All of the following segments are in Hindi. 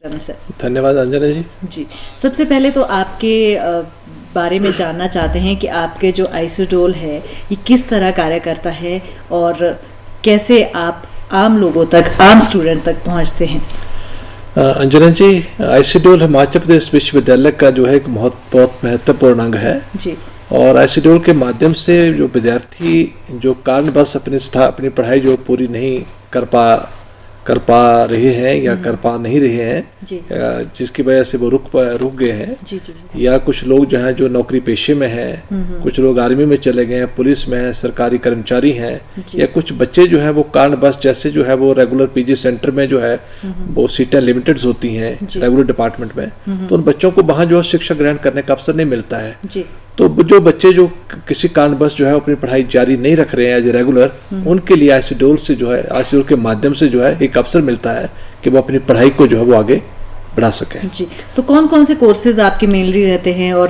सर। धन्यवाद अंजना जी। जी, सबसे पहले तो आपके बारे में जानना चाहते हैं कि आपके जो आइसोडोल है ये किस तरह कार्य करता है और कैसे आप आम लोगों तक, आम स्टूडेंट तक पहुंचते हैं। अंजना जी, आइसोडोल मध्य प्रदेश विश्वविद्यालय का जो है एक बहुत महत्वपूर्ण अंग है जी। और आइसोडोल के माध्यम से जो विद्यार्थी जो कारणवश अपनी पढ़ाई जो पूरी नहीं कर पा रहे हैं या कर पा नहीं रहे हैं, जिसकी वजह से वो रुक गए हैं, जी, जी, जी। या कुछ लोग जो हैं जो नौकरी पेशे में हैं, कुछ लोग आर्मी में चले गए हैं, पुलिस में हैं, सरकारी कर्मचारी हैं, या कुछ बच्चे जो हैं वो कारणवश जैसे जो है वो रेगुलर पीजी सेंटर में जो है वो सीटें लिमिटेड होती हैं रेगुलर डिपार्टमेंट में, तो उन बच्चों को वहाँ जो है शिक्षा ग्रहण करने का अवसर नहीं मिलता है। तो जो बच्चे जो किसी कारणवश जो है अपनी पढ़ाई जारी नहीं रख रहे हैं एज ए रेगुलर, उनके लिए आइसोडोल से जो है आइसोडोल के माध्यम से जो है एक अवसर मिलता है कि वो अपनी पढ़ाई को जो है वो आगे बढ़ा सकें। जी, तो कौन कौन से कोर्सेज आपके मेनली रहते हैं और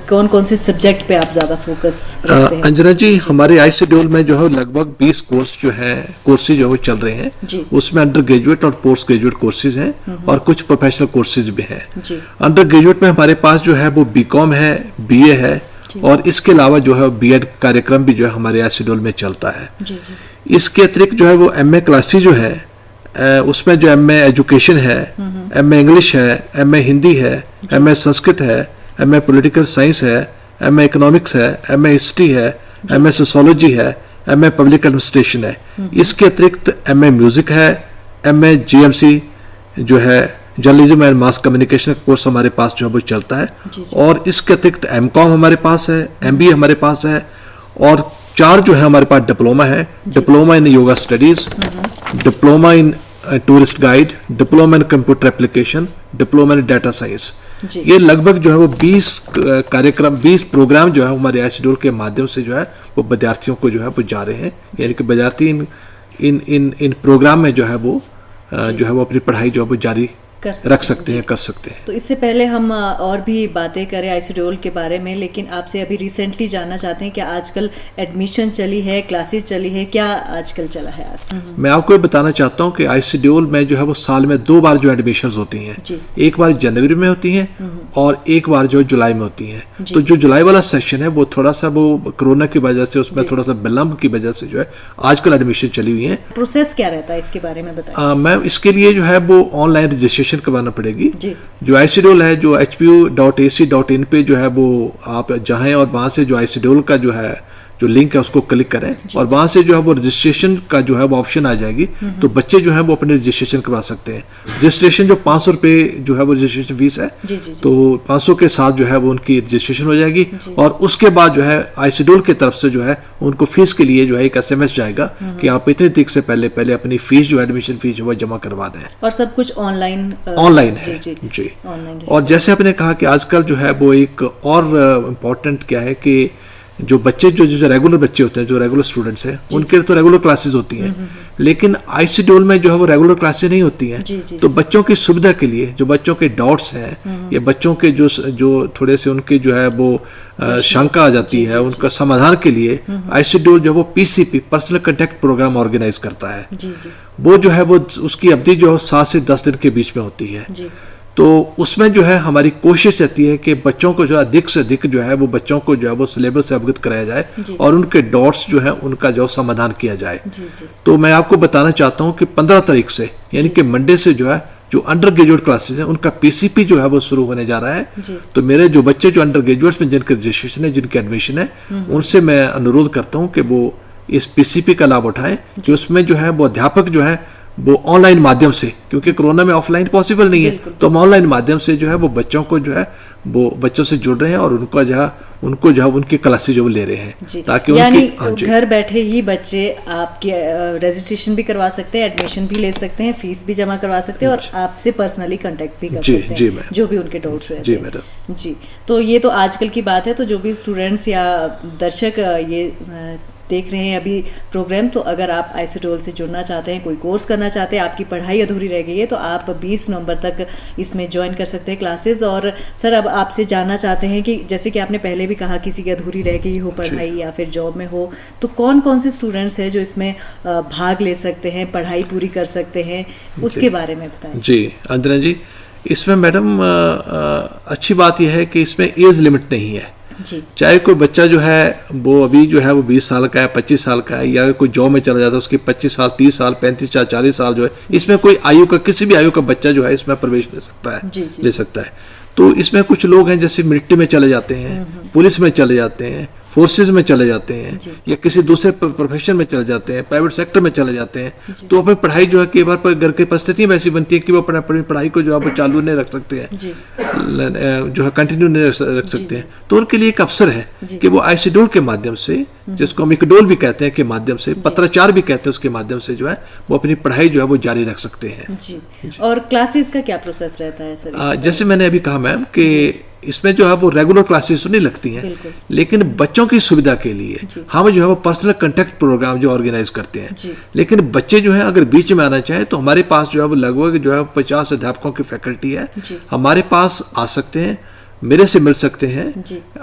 कौन कौन से सब्जेक्ट पे आप ज़्यादा फोकस रखते हैं? अंजना जी, हमारे आइसोडोल में जो है लगभग 20 कोर्सेज जो चल रहे हैं, उसमें अंडर ग्रेजुएट और पोस्ट ग्रेजुएट कोर्सेज हैं और कुछ प्रोफेशनल कोर्सेज भी हैं। अंडर ग्रेजुएट में हमारे पास जो है वो बीकॉम है, बीए है और इसके अलावा जो है बीएड कार्यक्रम भी जो है हमारे आइसोडोल में चलता है। इसके अतिरिक्त जो है वो एमए क्लासेज जो है उसमें जो एमए एजुकेशन है, एमए इंग्लिश है, एमए हिंदी है, एमए संस्कृत है, एमए पॉलिटिकल साइंस है, एमए इकोनॉमिक्स है, एमए हिस्ट्री है, एमए सोशियोलॉजी है, एमए पब्लिक एडमिनिस्ट्रेशन है। इसके अतिरिक्त एमए म्यूजिक है, एमए जीएमसी जो है जर्नलिज्म एंड मास कम्युनिकेशन का कोर्स हमारे पास जो है वो चलता है। और इसके अतिरिक्त एमकॉम हमारे पास है, एमबीए हमारे पास है और 4 जो है हमारे पास डिप्लोमा है, diploma in yoga studies, diploma in tourist guide, diploma in computer application, diploma in data science. ये लगभग जो है वो 20 प्रोग्राम जो है हमारे आइसोडोल के माध्यम से जो है वो विद्यार्थियों को जो है वो जा रहे हैं, यानी कि विद्यार्थी इन प्रोग्राम में जो है वो अपनी पढ़ाई जो है वो जारी रख सकते हैं, कर सकते हैं। तो इससे पहले हम और भी बातें करें आइसोडोल के बारे में, लेकिन आपसे अभी रिसेंटली जानना चाहते हैं कि आजकल एडमिशन चली है, क्लासेस चली है, क्या आजकल चला है आप? मैं आपको ये बताना चाहता हूँ कि आइसोडोल में जो है वो साल में 2 बार जो एडमिशन होती हैं, एक बार जनवरी में होती हैं और एक बार जो जुलाई में होती हैं। तो जो जुलाई वाला सेशन है वो थोड़ा सा वो कोरोना की वजह से उसमें थोड़ा सा विलम्ब की वजह से जो है आजकल एडमिशन चली हुई है। प्रोसेस क्या रहता है इसके बारे में बताइए। मैम, इसके लिए जो है वो ऑनलाइन रजिस्ट्रेशन करवाना पड़ेगी। जो आइसोडोल है जो hpu.ac.in पे जो है वो आप जाएं और वहां से जो आइसोडोल का जो लिंक है उसको क्लिक करें और वहां से जो है वो रजिस्ट्रेशन का जो है वो ऑप्शन आ जाएगी। तो बच्चे जो है वो अपने रजिस्ट्रेशन करवा सकते हैं। रजिस्ट्रेशन जो 500 रुपये जो है वो रजिस्ट्रेशन फीस है, तो 500 के साथ जो है वो उनकी रजिस्ट्रेशन हो जाएगी और उसके बाद जो है आइसोडोल की तरफ से जो है उनको फीस के लिए जो है एक SMS जाएगा कि आप इतनी तारीख से पहले अपनी फीस जो एडमिशन फीस वो जमा करवा दें। और सब कुछ ऑनलाइन है जी। और जैसे आपने कहा कि आजकल जो है वो एक और इम्पोर्टेंट क्या है कि जो बच्चे जो रेगुलर बच्चे होते हैं, जो रेगुलर स्टूडेंट्स हैं, उनके लिए तो रेगुलर क्लासेस होती हैं, लेकिन आइसोडोल में जो है वो रेगुलर क्लासेस नहीं होती हैं। तो बच्चों की सुविधा के लिए जो बच्चों के डाउट्स हैं या बच्चों के जो थोड़े से उनके जो है वो शंका आ जाती है, उनका समाधान के लिए आइसोडोल जो है वो PCP personal contact programme organise करता है। वो जो है वो उसकी अवधि जो 7 से 10 दिन के बीच में होती है। तो उसमें जो है हमारी कोशिश रहती है कि बच्चों को जो अधिक से अधिक जो है वो बच्चों को जो है वो सिलेबस से अवगत कराया जाए और उनके डाउट्स जो है उनका जो समाधान किया जाए। तो मैं आपको बताना चाहता हूँ कि 15 तारीख से यानी कि मंडे से जो है जो अंडर ग्रेजुएट क्लासेस हैं उनका PCP जो है वो शुरू होने जा रहा है। तो मेरे जो बच्चे जो अंडर ग्रेजुएट्स में जिनके रजिस्ट्रेशन है, जिनके एडमिशन है, उनसे मैं अनुरोध करता हूँ कि वो इस PCP का लाभ उठाएं कि उसमें जो है वो अध्यापक जो है वो ऑनलाइन माध्यम से, क्योंकि कोरोना में ऑफलाइन पॉसिबल नहीं है, तो हम ऑनलाइन माध्यम से जो है वो बच्चों को जो है वो बच्चों से जुड़ रहे हैं और उनको जो है उनकी क्लासेज जो ले रहे हैं, ताकि उनकी घर बैठे ही बच्चे आपके रजिस्ट्रेशन भी करवा सकते हैं, एडमिशन भी ले सकते हैं, फीस भी जमा करवा सकते हैं और आपसे पर्सनली कांटेक्ट भी कर सकते हैं जो भी उनके डाउट्स रहते हैं। जी मैडम। जी, तो ये तो आजकल की बात है। तो जो भी स्टूडेंट्स या दर्शक ये देख रहे हैं अभी प्रोग्राम, तो अगर आप आइसोडोल से जुड़ना चाहते हैं, कोई कोर्स करना चाहते हैं, आपकी पढ़ाई अधूरी रह गई है, तो आप 20 नवंबर तक इसमें ज्वाइन कर सकते हैं क्लासेस। और सर, अब आपसे जानना चाहते हैं कि जैसे कि आपने पहले भी कहा किसी की अधूरी रह गई हो पढ़ाई या फिर जॉब में हो, तो कौन कौन से स्टूडेंट्स हैं जो इसमें भाग ले सकते हैं, पढ़ाई पूरी कर सकते हैं, उसके बारे में बताएं। जी अंजना जी, इसमें मैडम अच्छी बात यह है कि इसमें एज लिमिट नहीं है जी। चाहे कोई बच्चा जो है वो अभी जो है वो 20 साल का है, 25 साल का है, या कोई जॉब में चला जाता है उसकी 25 साल, 30 साल, 35 साल, 40 साल जो है, इसमें कोई आयु का, किसी भी आयु का बच्चा जो है इसमें प्रवेश ले सकता है, ले सकता है। तो इसमें कुछ लोग हैं जैसे मिलिट्री में चले जाते हैं, पुलिस में चले जाते हैं, फोर्सेज में चले जाते हैं, या किसी दूसरे प्रोफेशन में चले जाते हैं, प्राइवेट सेक्टर में चले जाते हैं, तो अपनी पढ़ाई जो है कई बार घर की परिस्थितियां वैसी बनती है कि वो अपनी पढ़ाई को जो है वो चालू नहीं रख सकते हैं, जो है कंटिन्यू नहीं रख सकते हैं। तो उनके लिए एक अवसर है कि वो आईसीडोल के माध्यम से, जिसको हम इकडोल भी कहते हैं, के माध्यम से, पत्राचार भी कहते हैं, उसके माध्यम से जो है वो अपनी पढ़ाई जो है वो जारी रख सकते हैं जी। और क्लासेस का क्या प्रोसेस रहता है सर? जैसे मैंने अभी कहा मैम कि इसमें जो है वो रेगुलर क्लासेस तो नहीं लगती हैं, लेकिन बच्चों की सुविधा के लिए हम जो है वो पर्सनल कांटेक्ट प्रोग्राम जो ऑर्गेनाइज करते हैं। लेकिन बच्चे जो है अगर बीच में आना चाहें तो हमारे पास जो है वो लगभग जो है 50 अध्यापकों की फैकल्टी है, हमारे पास आ सकते हैं, मेरे से मिल सकते हैं,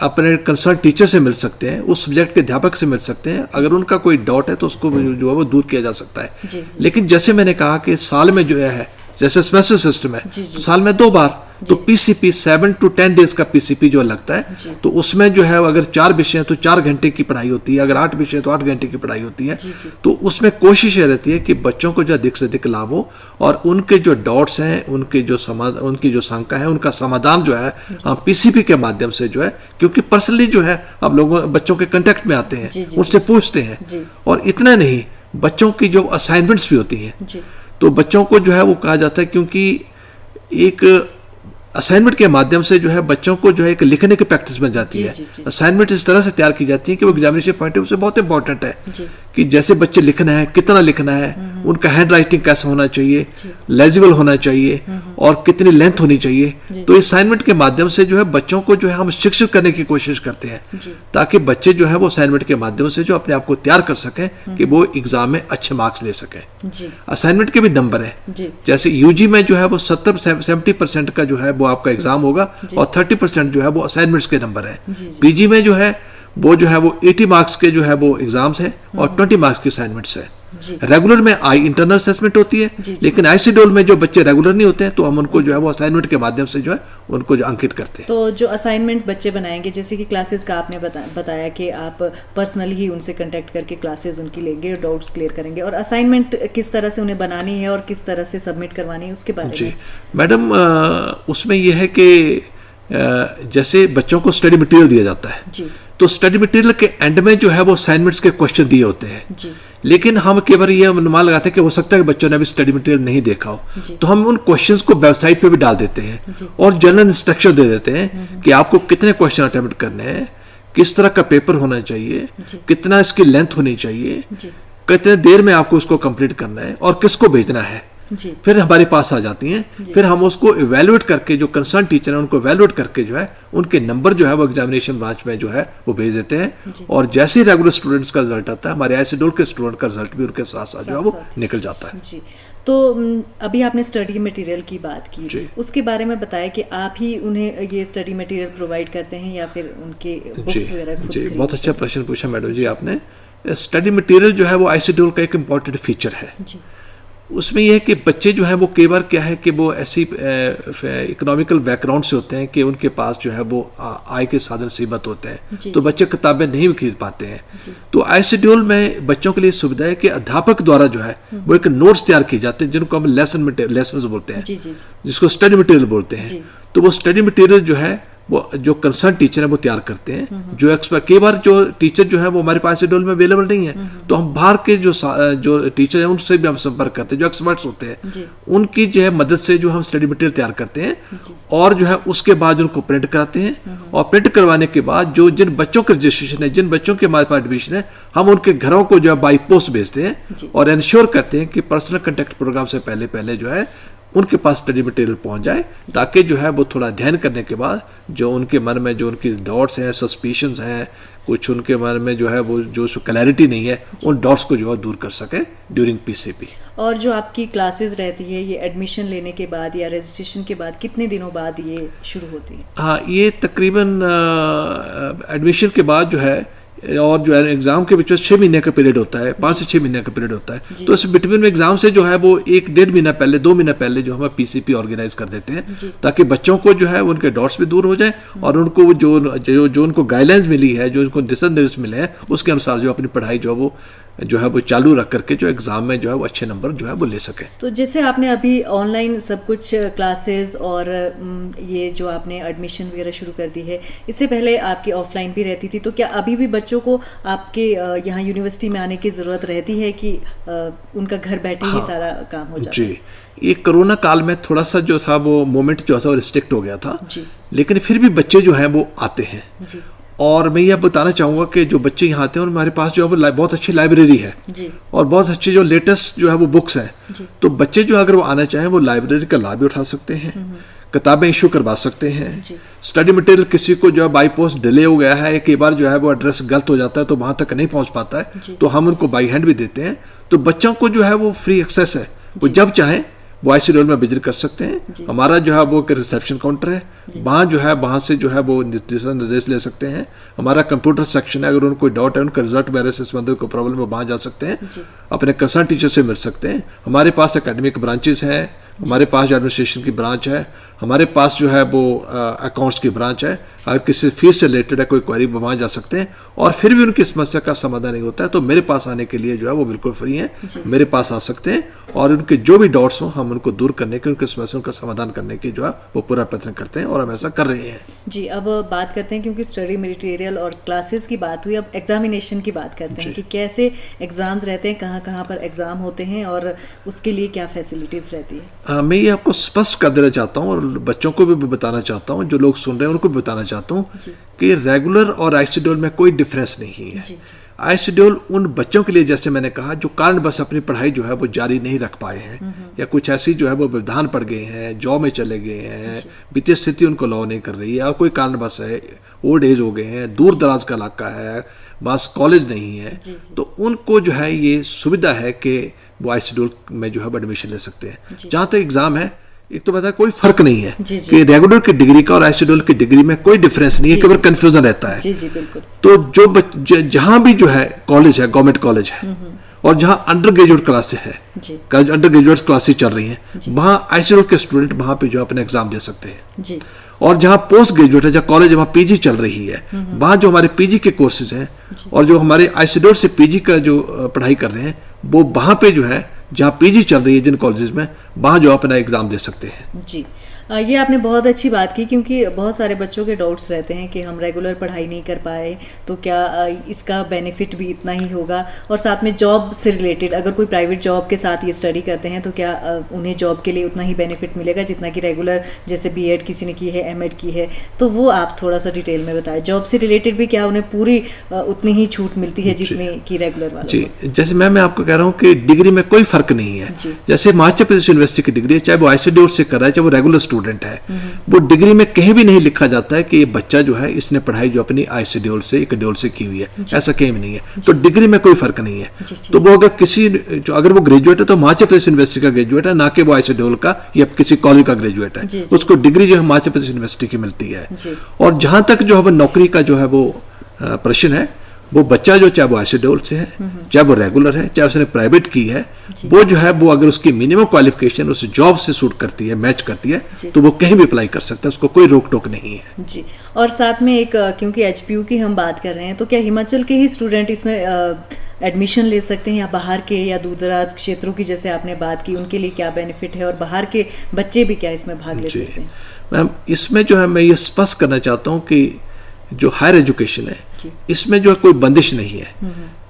अपने कंसर्न टीचर से मिल सकते हैं, उस सब्जेक्ट के अध्यापक से मिल सकते हैं। अगर उनका कोई डाउट है तो उसको जो है वो दूर किया जा सकता है। लेकिन जैसे मैंने कहा कि साल में जो है, जैसे सेमेस्टर सिस्टम है, तो साल में 2 बार तो पीसीपी 7 to 10 डेज का पीसीपी जो लगता है, तो उसमें जो है अगर 4 विषय है तो 4 घंटे की पढ़ाई होती है, अगर 8 विषय है तो 8 घंटे की पढ़ाई होती है। तो उसमें कोशिश ये रहती है कि बच्चों को जो अधिक से अधिक लाभ हो और उनके जो डाउट्स हैं, उनकी जो शंका है, उनका समाधान जो है हम पीसीपी के माध्यम से जो है, क्योंकि पर्सनली जो है हम लोग बच्चों के कंटेक्ट में आते हैं, उससे पूछते हैं। और इतना नहीं, बच्चों की जो असाइनमेंट्स भी होती हैं, तो बच्चों को जो है वो कहा जाता है, क्योंकि एक असाइनमेंट के माध्यम से जो है बच्चों को जो है एक लिखने की प्रैक्टिस बन जाती है। असाइनमेंट इस तरह से तैयार की जाती है कि वो एग्जामिनेशन पॉइंट ऑफ व्यू से बहुत इंपॉर्टेंट है कि जैसे बच्चे लिखना है, कितना लिखना है, उनका हैंड राइटिंग कैसा होना चाहिए, लेजिबल होना चाहिए, और कितनी लेंथ होनी चाहिए। तो असाइनमेंट के माध्यम से जो है बच्चों को जो है हम शिक्षित करने की कोशिश करते हैं, ताकि बच्चे जो है वो असाइनमेंट के माध्यम से जो अपने आप को तैयार कर सकें कि वो एग्जाम में अच्छे मार्क्स ले सकें। असाइनमेंट के भी नंबर है, जैसे यूजी में जो है वो 70% का जो है वो आपका एग्जाम होगा, और 30% जो है वो असाइनमेंट्स के नंबर है। पीजी में जो है वो 80 मार्क्स के जो है वो एग्जाम्स हैं और 20 मार्क्स की असाइनमेंट्स है। रेगुलर में इंटरनल असेसमेंट होती है, लेकिन आईसीडोल में जो बच्चे रेगुलर नहीं होते हैं तो हम उनको जो है वो असाइनमेंट के माध्यम से जो है उनको जो अंकित करते हैं। तो जो असाइनमेंट बच्चे बनाएंगे, जैसे कि क्लासेस का आपने बताया कि आप पर्सनली ही उनसे कांटेक्ट करके क्लासेस उनकी लेंगे और डाउट्स क्लियर करेंगे, और असाइनमेंट किस तरह से उन्हें बनानी है और किस तरह से सबमिट करवानी है उसके बारे में? मैडम, उसमें यह है कि जैसे बच्चों को स्टडी मटेरियल दिया जाता है, तो स्टडी मटेरियल के एंड में जो है वो असाइनमेंट्स के क्वेश्चन दिए होते हैं, लेकिन हम कई बार ये अनुमान लगाते हैं कि हो सकता है कि बच्चों ने अभी स्टडी मटेरियल नहीं देखा हो, तो हम उन क्वेश्चंस को वेबसाइट पे भी डाल देते हैं और जनरल इंस्ट्रक्शन दे देते हैं कि आपको कितने क्वेश्चन अटेम्प्ट करने हैं, किस तरह का पेपर होना चाहिए, कितना इसकी लेंथ होनी चाहिए, कितने देर में आपको उसको कंप्लीट करना है और किसको भेजना है। फिर हमारे पास आ जाती हैं, फिर हम उसको इवेल्युएट करके, जो कंसर्न टीचर है उनको इवेल्युएट करके जो है उनके नंबर जो है वो एग्जामिनेशन ब्रांच में जो है वो भेज देते हैं, और जैसे ही रेगुलर स्टूडेंट्स का रिजल्ट आता है, हमारे आईसीडोल के स्टूडेंट का रिजल्ट भी उनके साथ साथ जो है वो निकल जाता है। जी। तो अभी आपने स्टडी मटेरियल की बात की, उसके बारे में बताया कि आप ही उन्हें ये स्टडी मटेरियल प्रोवाइड करते हैं या फिर उनके बुक्स वगैरह खुद खरीदते हैं? बहुत अच्छा प्रश्न पूछा मैडम जी आपने। स्टडी मटेरियल जो है वो आईसीडोल का एक इम्पॉर्टेंट फीचर है। उसमें यह है कि बच्चे जो है वो कई बार क्या है कि वो ऐसी इकोनॉमिकल बैकग्राउंड से होते हैं कि उनके पास जो है वो आय के साधन सीमित होते हैं, तो बच्चे किताबें नहीं भी खरीद पाते हैं। तो आईसीडोल में बच्चों के लिए सुविधा है कि अध्यापक द्वारा जो है वो एक नोट्स तैयार किए जाते हैं, जिनको हम लेसन बोलते हैं, जिसको स्टडी मटेरियल बोलते हैं। तो वो स्टडी मटेरियल जो है वो जो कंसर्न टीचर है वो तैयार करते हैं, जो एक्सपर्ट, कई बार जो टीचर जो है वो हमारे पास आईसीडोल में अवेलेबल नहीं है, तो हम बाहर के जो टीचर हैं उनसे भी हम संपर्क करते हैं, जो एक्सपर्ट्स होते हैं, उनकी जो है मदद से जो हम स्टडी मटेरियल तैयार करते हैं, और जो है उसके बाद उनको प्रिंट कराते हैं, और प्रिंट करवाने के बाद जो जिन बच्चों का रजिस्ट्रेशन है, जिन बच्चों के हमारे पास एडमिशन है, हम उनके घरों को जो है बाई पोस्ट भेजते हैं और इंश्योर करते हैं कि पर्सनल कांटेक्ट प्रोग्राम से पहले जो है उनके पास स्टडी मटेरियल पहुंच जाए, ताकि जो है वो थोड़ा अध्ययन करने के बाद जो उनके मन में जो उनकी डाउट्स हैं, सस्पिशंस हैं, कुछ उनके मन में जो है वो जो क्लैरिटी नहीं है, उन डाउट्स को जो है दूर कर सके ड्यूरिंग पीसीपी। और जो आपकी क्लासेस रहती है ये एडमिशन लेने के बाद या रजिस्ट्रेशन के बाद कितने दिनों बाद ये शुरू होती है? हाँ, ये तकरीबन एडमिशन के बाद जो है और जो है एग्जाम के बीच में 6 महीने का पीरियड होता है, 5 से 6 महीने का पीरियड होता है। तो इस बिटवीन में एग्जाम से जो है वो 1-1.5 महीना पहले, 2 महीना पहले जो हम पीसीपी ऑर्गेनाइज कर देते हैं, ताकि बच्चों को जो है उनके डाउट्स भी दूर हो जाए और उनको जो उनको गाइडलाइंस मिली है, जो उनको दिशा निर्देश मिले हैं, उसके अनुसार जो अपनी पढ़ाई जो है वो चालू रख करके जो एग्जाम में जो है वो अच्छे नंबर जो है वो ले सके। तो जैसे आपने अभी ऑनलाइन सब कुछ क्लासेस और ये जो आपने एडमिशन वगैरह शुरू कर दी है, इससे पहले आपकी ऑफलाइन भी रहती थी, तो क्या अभी भी बच्चों को आपके यहाँ यूनिवर्सिटी में आने की ज़रूरत रहती है कि उनका घर बैठे ही सारा काम हो जाए? जी, ये कोरोना काल में थोड़ा सा जो था वो मोमेंट जो था वो रिस्ट्रिक्ट हो गया था, लेकिन फिर भी बच्चे जो हैं वो आते हैं। और मैं ये बताना चाहूँगा कि जो बच्चे यहाँ आते हैं और हमारे पास जो है वो बहुत अच्छी लाइब्रेरी है और बहुत अच्छी जो लेटेस्ट जो है वो बुक्स हैं। तो बच्चे जो अगर वो आना चाहें वो लाइब्रेरी का लाभ भी उठा सकते हैं, किताबें इशू करवा सकते हैं। स्टडी मटेरियल किसी को जो है बाई पोस्ट डिले हो गया है, कई बार जो है वो एड्रेस गलत हो जाता है तो वहाँ तक नहीं पहुँच पाता है, तो हम उनको बाई हैंड भी देते हैं। तो बच्चों को जो है वो फ्री एक्सेस है, वो जब चाहें वो आईसीडीएल में विजिट कर सकते हैं। हमारा जो है वो रिसेप्शन काउंटर है, वहाँ जो है वहाँ से जो है वो दिशा निर्देश ले सकते हैं। हमारा कंप्यूटर सेक्शन है, अगर उनको कोई डाउट है, उनका रिजल्ट वगैरह से संबंधित कोई प्रॉब्लम है, वहाँ जा सकते हैं, अपने कंसर्न टीचर से मिल सकते हैं। हमारे पास एकेडमिक ब्रांचेस हैं, हमारे पास जो एडमिनिस्ट्रेशन की ब्रांच है, हमारे पास जो है वो अकाउंट्स की ब्रांच है। अगर किसी फीस से रिलेटेड है कोई क्वेरी, वहाँ जा सकते हैं और फिर भी उनकी समस्या का समाधान नहीं होता है तो मेरे पास आने के लिए जो है वो बिल्कुल फ्री हैं, मेरे पास आ सकते हैं और उनके जो भी डाउट्स हों हम उनको दूर करने के, उनकी समस्याओं का समाधान करने की जो है वो पूरा प्रयत्न करते हैं और हम ऐसा कर रहे हैं। जी, अब बात करते हैं, क्योंकि स्टडी मटेरियल और क्लासेस की बात हुई, अब एग्जामिनेशन की बात करते हैं कि कैसे एग्जाम्स रहते हैं, कहाँ कहाँ पर एग्जाम होते हैं और उसके लिए क्या फैसिलिटीज रहती है। मैं ये आपको स्पष्ट कर देना चाहता हूँ और बच्चों को भी बताना चाहता हूँ, जो लोग सुन रहे हैं उनको भी बताना चाहता हूँ कि रेगुलर और आईसीडीएल में कोई डिफरेंस नहीं है। आईसीडीएल उन बच्चों के लिए, जैसे मैंने कहा, जो कारण बस अपनी पढ़ाई जो है वो जारी नहीं रख पाए हैं या कुछ ऐसी जो है वो व्यवधान पड़ गए हैं, जॉब में चले गए हैं, वित्तीय स्थिति उनको अलाउ नहीं कर रही है और कोई कारण बस है, ओल्ड एज हो गए हैं, दूर दराज का इलाका है, बस कॉलेज नहीं है, तो उनको जो है ये सुविधा है कि वो आईसीडीएल में जो है एडमिशन ले सकते हैं। जहाँ तक एग्जाम है, एक तो पता है कोई फर्क नहीं है कि रेगुलर की डिग्री का और आईसीडीएल की डिग्री में कोई डिफरेंस नहीं है, केवल कंफ्यूजन रहता है। जी, बिल्कुल। तो जो जहां भी जो है कॉलेज है, गवर्नमेंट कॉलेज है और जहां अंडर ग्रेजुएट क्लासेस है, अंडर ग्रेजुएट क्लासेस चल रही हैं, वहां आईसीडीएल के स्टूडेंट वहां पे जो अपने एग्जाम दे सकते हैं। और जहां पोस्ट ग्रेजुएट है, जहां कॉलेज वहां पीजी चल रही है, वहां जो हमारे पीजी के कोर्सेज हैं और जो हमारे आईसीडीएल से पीजी का जो पढ़ाई कर रहे हैं, वो वहां पे जो है जहाँ पीजी चल रही है जिन कॉलेजेस में, वहाँ जो अपना एग्जाम दे सकते हैं। जी, ये आपने बहुत अच्छी बात की, क्योंकि बहुत सारे बच्चों के डाउट्स रहते हैं कि हम रेगुलर पढ़ाई नहीं कर पाए तो क्या इसका बेनिफिट भी इतना ही होगा, और साथ में जॉब से रिलेटेड अगर कोई प्राइवेट जॉब के साथ ये स्टडी करते हैं तो क्या उन्हें जॉब के लिए उतना ही बेनिफिट मिलेगा जितना कि रेगुलर, जैसे बीएड किसी ने की है, एमएड की है, तो वो आप थोड़ा सा डिटेल में बताएं। जॉब से रिलेटेड भी क्या उन्हें पूरी उतनी ही छूट मिलती है जितनी की रेगुलर वालों? जी, जैसे मैं आपको कह रहा हूँ कि डिग्री में कोई फर्क नहीं है। जैसे हिमाचल प्रदेश यूनिवर्सिटी की डिग्री है, चाहे वो आईसीडीएल से कर रहा है, चाहे वो रेगुलर स्टूडेंट है, वो डिग्री में कहीं भी नहीं लिखा जाता है कि ये बच्चा जो है इसने पढ़ाई जो अपनी आईसीडीएल से, इक्डीएल से की हुई है, ऐसा कहीं भी नहीं है। तो डिग्री में कोई फर्क नहीं है। तो वो अगर वो ग्रेजुएट है तो हिमाचल प्रदेश यूनिवर्सिटी का ग्रेजुएट है, ना कि वो आईसीडीएल का या किसी कॉलेज का ग्रेजुएट है, उसको डिग्री जो है हिमाचल प्रदेश यूनिवर्सिटी की मिलती है। और जहां तक जो है नौकरी का जो है वो प्रश्न है, वो बच्चा जो चाहे वो आईसीडीएल से है, चाहे वो रेगुलर है, चाहे उसने प्राइवेट की है, वो जो है वो अगर उसकी मिनिमम क्वालिफिकेशन उस जॉब से सूट करती है, मैच करती है, तो वो कहीं भी अप्लाई कर सकता है, उसको कोई रोक टोक नहीं है। जी, और साथ में एक, क्योंकि एचपीयू की हम बात कर रहे हैं, तो क्या हिमाचल के ही स्टूडेंट इसमें एडमिशन ले सकते हैं या बाहर के या दूर दराज क्षेत्रों की, जैसे आपने बात की, उनके लिए क्या बेनिफिट है और बाहर के बच्चे भी क्या इसमें भाग ले सकते हैं? मैम, इसमें जो है मैं ये स्पष्ट करना चाहता हूँ कि जो हायर एजुकेशन है इसमें जो है कोई बंदिश नहीं है।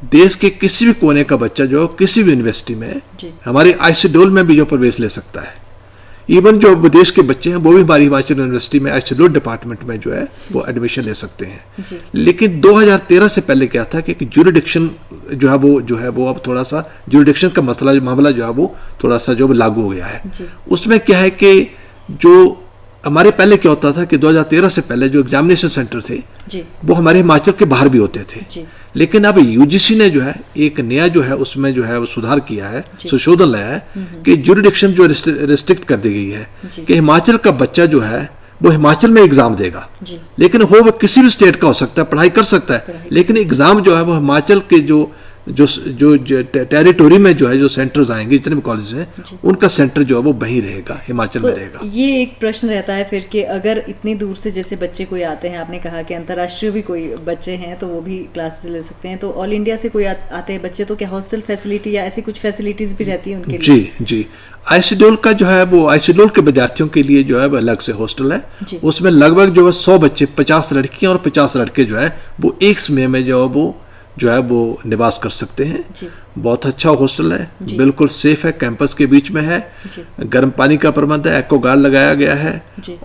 देश के किसी भी कोने का बच्चा जो किसी भी यूनिवर्सिटी में हमारे आईसीडीएल में भी जो प्रवेश ले सकता है। इवन जो विदेश के बच्चे हैं वो भी हमारी हिमाचल यूनिवर्सिटी में आईसीडीएल डिपार्टमेंट में जो है वो एडमिशन ले सकते हैं। लेकिन 2013 से पहले क्या था कि ज्यूरिडिक्शन जो है वो अब थोड़ा सा ज्यूरिडिक्शन का मामला जो है वो थोड़ा सा जो लागू हो गया है। उसमें क्या है कि जो हमारे पहले क्या होता था कि 2013 से पहले जो एग्जामिनेशन सेंटर थे वो हमारे हिमाचल के बाहर भी होते थे, लेकिन अब यूजीसी ने जो है एक नया जो है उसमें जो है वो सुधार किया है, संशोधन लाया है कि ज्यूरिडिक्शन जो रिस्ट्रिक्ट कर दी गई है कि हिमाचल का बच्चा जो है वो हिमाचल में एग्जाम देगा, लेकिन वो किसी भी स्टेट का हो सकता है, पढ़ाई कर सकता है, लेकिन एग्जाम जो है वो हिमाचल के जो टेरिटोरी में जो है जो सेंटर्स आएंगे, जितने भी कॉलेज हैं उनका सेंटर जो है वो वहीं रहेगा, हिमाचल में रहेगा। ये एक प्रश्न रहता है फिर कि अगर इतनी दूर से जैसे बच्चे कोई आते हैं, आपने कहा कि अंतर्राष्ट्रीय भी कोई बच्चे हैं तो वो भी क्लासेस ले सकते हैं, तो ऑल इंडिया से कोई आते हैं बच्चे, तो क्या हॉस्टल फैसिलिटी या ऐसी कुछ फैसिलिटीज भी रहती है उनके लिए? जी आईसीडोल का जो है वो आईसीडोल के विद्यार्थियों के लिए जो है वो अलग से हॉस्टल है, उसमें लगभग जो है 100 बच्चे, 50 लड़कियां और 50 लड़के जो है वो एक समय में जो है वो निवास कर सकते हैं। बहुत अच्छा हॉस्टल है, बिल्कुल सेफ है, कैंपस के बीच में है, गर्म पानी का प्रबंध है, एक्वा गार्ड लगाया गया है,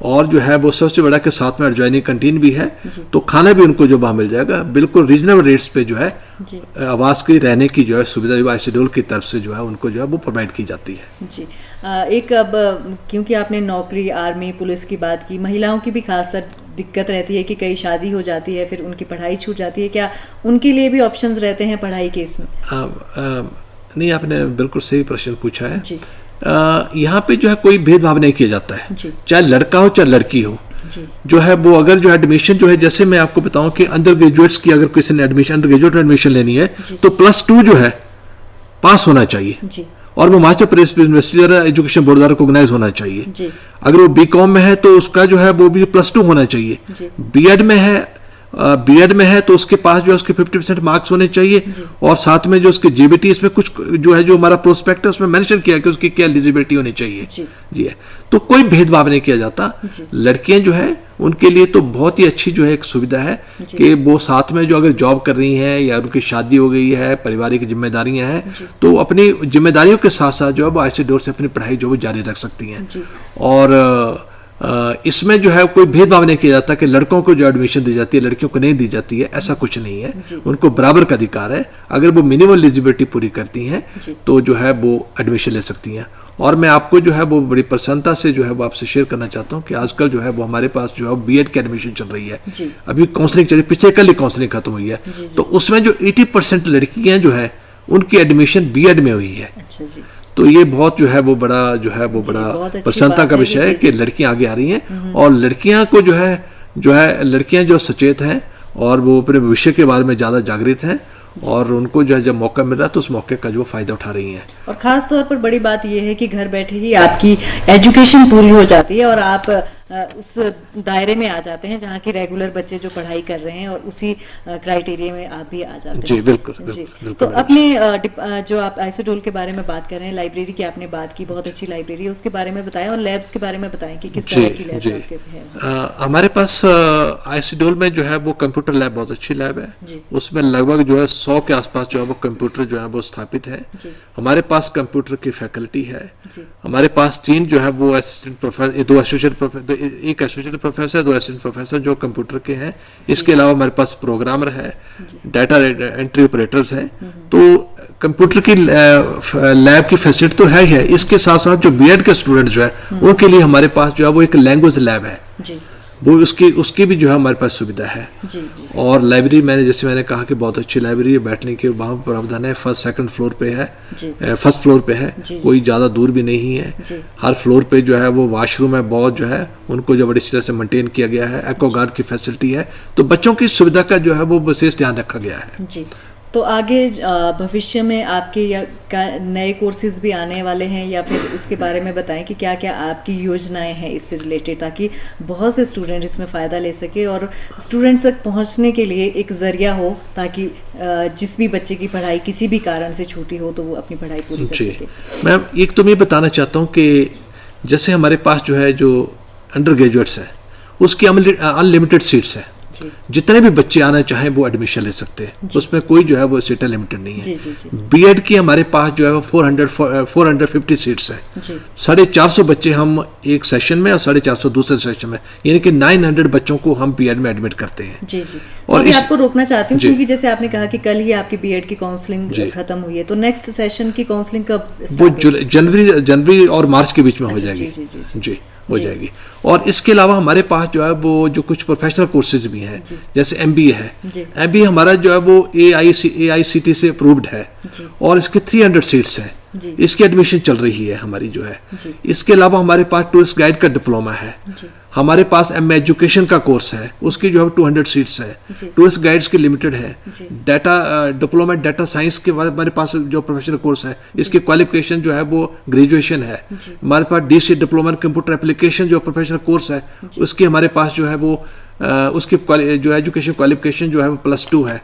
और जो है वो सबसे बड़ा के साथ में एडजॉइनिंग कैंटीन भी है, तो खाना भी उनको जो वहाँ मिल जाएगा बिल्कुल रीजनेबल रेट्स पे जो है आवास की रहने की जो है सुविधा जो आईसीडोल की तरफ से जो है उनको जो है वो प्रोवाइड की जाती है। जी एक अब क्योंकि आपने नौकरी, आर्मी, पुलिस की बात की, महिलाओं की भी खासकर दिक्कत रहती है कि कई शादी हो जाती है फिर उनकी पढ़ाई छूट जाती है, क्या उनके लिए भी ऑप्शंस रहते हैं पढ़ाई के इसमें? नहीं, आपने बिल्कुल सही प्रश्न पूछा है। यहाँ पे जो है कोई भेदभाव नहीं किया जाता है, चाहे लड़का हो चाहे लड़की हो, जो है वो अगर जो एडमिशन जो है, जैसे मैं आपको बताऊं कि अंडर ग्रेजुएट्स की अगर किसी ने अंडर ग्रेजुएट एडमिशन लेनी है तो +2 जो है पास होना चाहिए, और वो हिमाचल प्रदेश यूनिवर्सिटी द्वारा एजुकेशन बोर्ड द्वारा रिकॉग्नाइज होना चाहिए। अगर वो बीकॉम में है तो उसका जो है वो भी +2 होना चाहिए। बीएड में है तो उसके पास जो है उसके 50% मार्क्स होने चाहिए, और साथ में जो उसके जीबीटी, इसमें कुछ जो है जो हमारा प्रोस्पेक्ट है उसमें मेंशन किया कि उसकी क्या एलिजिबिलिटी होनी चाहिए। जी है, तो कोई भेदभाव नहीं किया जाता। लड़कियां जो है उनके लिए तो बहुत ही अच्छी जो है एक सुविधा है कि वो साथ में जो अगर जॉब कर रही हैं या उनकी शादी हो गई है, पारिवारिक जिम्मेदारियां हैं, तो अपनी जिम्मेदारियों के साथ साथ जो है वो आईसीडोल से अपनी पढ़ाई जो है जारी रख सकती हैं। और इसमें जो है कोई भेदभाव नहीं किया जाता कि लड़कों को जो एडमिशन दी जाती है लड़कियों को नहीं दी जाती है, ऐसा कुछ नहीं है। उनको बराबर का अधिकार है, अगर वो मिनिमम एलिजिबिलिटी पूरी करती हैं तो जो है वो एडमिशन ले सकती हैं। और मैं आपको जो है वो बड़ी प्रसन्नता से जो है वो आपसे शेयर करना चाहता हूँ कि आजकल जो है वो हमारे पास जो है बीएड की एडमिशन चल रही है, अभी काउंसलिंग चल रही है, पिछले कल ही काउंसलिंग खत्म हुई है, तो उसमें जो 80% लड़कियां जो है उनकी एडमिशन बीएड में हुई है। तो ये बहुत जो है वो बड़ा प्रसन्नता का विषय है कि लड़कियां आगे आ रही हैं, और लड़कियां को जो है लड़कियां जो सचेत हैं और वो अपने भविष्य के बारे में ज़्यादा जागृत हैं, और उनको जो है जब मौका मिल रहा है तो उस मौके का जो फायदा उठा रही हैं। और खास तौर पर बड़ी बात यह है कि घर बैठे ही आपकी एजुकेशन पूरी हो जाती है और आप उस दायरे में आ जाते हैं जहाँ की रेगुलर बच्चे जो पढ़ाई कर रहे हैं, और उसी क्राइटेरिया में आप भी आ जाते हैं। जी बिल्कुल। तो अपने जो आप आईसीडोल के बारे में बात कर रहे हैं, लाइब्रेरी की आपने बात की, बहुत अच्छी लाइब्रेरी है, उसके बारे में बताएं, और लैब्स के बारे में बताएं कि किस तरह की लैब्स आपके हैं। हमारे पास आईसीडोल में जो है वो कंप्यूटर लैब बहुत अच्छी लैब है, उसमें लगभग जो है 100 के आसपास जो है वो कंप्यूटर जो है वो स्थापित है। हमारे पास कंप्यूटर की फैकल्टी है, हमारे पास 3 जो है वो असिस्टेंट प्रोफेसर, 2 एसोसिएट प्रोफेसर, एक एसोसिएट प्रोफेसर, 2 असिस्टेंट प्रोफेसर जो कंप्यूटर के हैं। इसके अलावा हमारे पास प्रोग्रामर है, डाटा एंट्री ऑपरेटर्स हैं। तो कंप्यूटर की लैब की फैसिलिटी तो है ही है। इसके साथ साथ जो बीएड के स्टूडेंट जो है उनके लिए हमारे पास जो है वो एक लैंग्वेज लैब है, वो उसकी भी जो है हमारे पास सुविधा है। और लाइब्रेरी मैंने कहा कि बहुत अच्छी लाइब्रेरी है, बैठने के वहाँ पर प्रावधान है, फर्स्ट फ्लोर पे है, कोई ज़्यादा दूर भी नहीं है। हर फ्लोर पे जो है वो वॉशरूम है, बहुत जो है उनको जो बड़ी अच्छी तरह से मेंटेन किया गया है, एक्वा गार्ड की फैसिलिटी है, तो बच्चों की सुविधा का जो है वो विशेष ध्यान रखा गया है। तो आगे भविष्य में आपके या नए कोर्सेज भी आने वाले हैं, या फिर उसके बारे में बताएं कि क्या क्या आपकी योजनाएं हैं इससे रिलेटेड, ताकि बहुत से स्टूडेंट इसमें फ़ायदा ले सके और स्टूडेंट्स तक पहुंचने के लिए एक ज़रिया हो, ताकि जिस भी बच्चे की पढ़ाई किसी भी कारण से छूटी हो तो वो अपनी पढ़ाई पूरी कर सके। मैं एक तो मैं बताना चाहता हूँ कि जैसे हमारे पास जो है जो अंडर ग्रेजुएट्स है उसकी अनलिमिटेड सीट्स है, जितने भी बच्चे आना चाहें वो एडमिशन ले सकते हैं, उसमें कोई जो है वो सीटें लिमिटेड नहीं है। बीएड की हमारे पास जो है वो 450 सीट्स है, 450 बच्चे हम एक सेशन में और 450 दूसरे सेशन में, यानी कि 900 बच्चों को हम बीएड में एडमिट करते हैं। और तो आपको रोकना चाहती हूँ क्योंकि जैसे आपने कहा कि कल ही आपकी बीएड की काउंसलिंग खत्म हुई है, तो नेक्स्ट सेशन की काउंसलिंग कब? वो जनवरी और मार्च के बीच में हो जाएगी। जी हो जाएगी। और इसके अलावा हमारे पास जो है वो जो कुछ प्रोफेशनल कोर्सेज भी हैं, जैसे एमबीए है, एमबीए हमारा जो है वो AICTE से अप्रूव्ड है, और इसके 300 सीट्स हैं। इसकी एडमिशन चल रही है हमारी जो है। इसके अलावा हमारे पास टूरिस्ट गाइड का डिप्लोमा है, हमारे पास एमए एजुकेशन का कोर्स है, उसकी जो है 200 सीट्स है, टूरिस्ट गाइड्स की लिमिटेड है। डाटा डिप्लोमा डाटा साइंस के बाद हमारे पास जो प्रोफेशनल कोर्स है, इसकी क्वालिफिकेशन जो है वो ग्रेजुएशन है। हमारे पास डीसी डिप्लोमा कंप्यूटर एप्लीकेशन जो प्रोफेशनल कोर्स है, उसकी हमारे पास जो है वो उसकी जो एजुकेशन क्वालिफिकेशन जो है वो +2 है।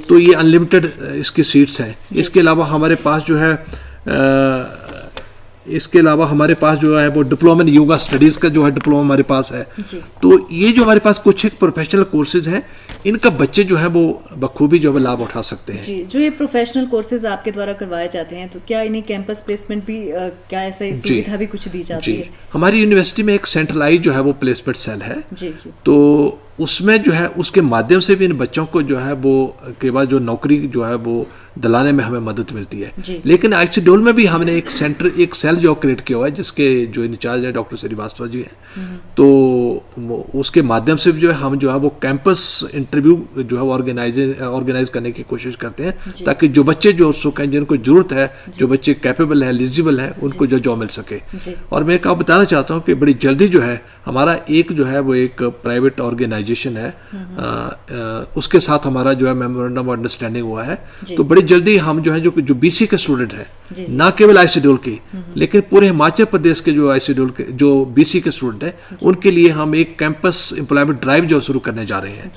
तो ये अनलिमिटेड इसकी सीट्स हैं। इसके अलावा हमारे पास जो है जो है वो डिप्लोमा इन योगा स्टडीज का जो है डिप्लोमा हमारे पास है। तो ये जो हमारे पास कुछ एक प्रोफेशनल कोर्सेज हैं, इनका बच्चे जो है वो बखूबी जो है लाभ उठा सकते हैं। जी, जो ये प्रोफेशनल कोर्सेज आपके द्वारा करवाए जाते हैं, तो क्या इन्हें कैंपस प्लेसमेंट भी क्या ऐसा सुविधा भी कुछ दी जाती है? हमारी यूनिवर्सिटी में एक सेंट्रलाइज जो है वो प्लेसमेंट सेल है। तो उसमें जो है उसके माध्यम से भी इन बच्चों को जो है वो के बाद जो नौकरी जो है वो दिलाने में हमें मदद मिलती है। लेकिन आईसीडीएल में भी हमने एक सेल जो क्रिएट किया हुआ है, जिसके जो इंचार्ज है डॉक्टर श्रीवास्तव जी हैं। तो उसके माध्यम से जो है हम जो है वो कैंपस इंटरव्यू जो है ऑर्गेनाइज करने की कोशिश करते हैं, ताकि जो बच्चे जो उत्सुक हैं, जिनको जरूरत है, जो बच्चे कैपेबल है, एलिजिबल है, उनको जो जॉब मिल सके। और मैं एक आप बताना चाहता हूँ कि बड़ी जल्दी जो है हमारा एक जो है वो एक प्राइवेट ऑर्गेनाइजेशन है, उसके साथ हमारा जो है मेमोरेंडम ऑफ अंडरस्टैंडिंग हुआ है। तो बड़ी जल्दी हम जो है जो बीसी के स्टूडेंट हैं, ना केवल आईसीडीएल की, लेकिन पूरे हिमाचल प्रदेश के जो आईसीडीएल के जो बीसी के स्टूडेंट हैं, उनके लिए हम एक कैंपस एम्प्लॉयमेंट ड्राइव जो शुरू करने जा रहे हैं।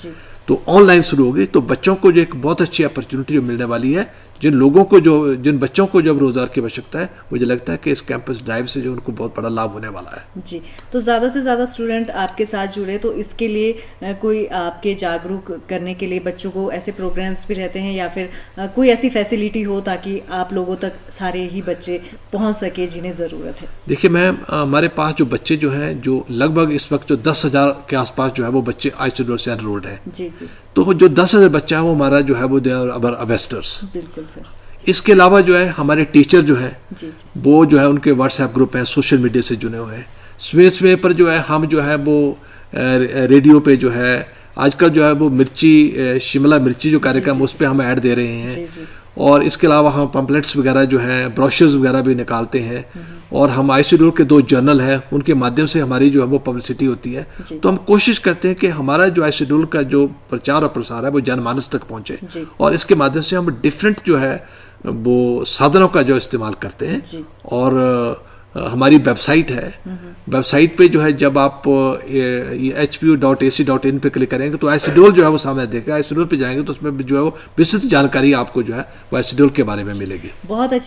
तो ऑनलाइन शुरू होगी, तो बच्चों को जो एक बहुत अच्छी अपॉर्चुनिटी जो मिलने वाली है, जिन बच्चों को जब रोजगार की आवश्यकता है, मुझे लगता है कि इस कैंपस ड्राइव से जो उनको बहुत बड़ा लाभ होने वाला है। जी, तो ज़्यादा से ज़्यादा स्टूडेंट आपके साथ जुड़े, तो इसके लिए कोई आपके जागरूक करने के लिए बच्चों को ऐसे प्रोग्राम्स भी रहते हैं, या फिर कोई ऐसी फैसिलिटी हो ताकि आप लोगों तक सारे ही बच्चे पहुंच सके जिन्हें ज़रूरत है? देखिए मैम, हमारे पास जो बच्चे जो हैं, जो लगभग इस वक्त जो 10,000 के आसपास जो है वो बच्चे आईसीडीएल से एनरोल्ड है। जी। तो जो 10,000 बच्चा है वो हमारा जो है वो दे आर अवर इन्वेस्टर्स। बिल्कुल सर। इसके अलावा जो है हमारे टीचर जो है वो जो है उनके व्हाट्सएप ग्रुप हैं, सोशल मीडिया से जुड़े हुए हैं। समय पर जो है हम जो है वो रेडियो पे जो है आजकल जो है वो शिमला मिर्ची जो कार्यक्रम, उस पर हम ऐड दे रहे हैं। और इसके अलावा हम पम्पलेट्स वगैरह जो हैं, ब्रोशर्स वगैरह भी निकालते हैं। और हम आईसीडीएल के 2 जर्नल हैं, उनके माध्यम से हमारी जो है वो पब्लिसिटी होती है। तो हम कोशिश करते हैं कि हमारा जो आईसीडीएल का जो प्रचार और प्रसार है वो जनमानस तक पहुंचे, और इसके माध्यम से हम डिफरेंट जो है वो साधनों का जो इस्तेमाल करते हैं। और हमारी वेबसाइट है, वेबसाइट पे जो है जब आप hpu.ac.in पे क्लिक करेंगे तो आईसीडीएल जो है वो सामने देखेगा। आईसीडीएल पे जाएंगे तो उसमें जो है वो विस्तृत जानकारी आपको जो है वो आईसीडीएल के बारे में मिलेगी। बहुत अच्छी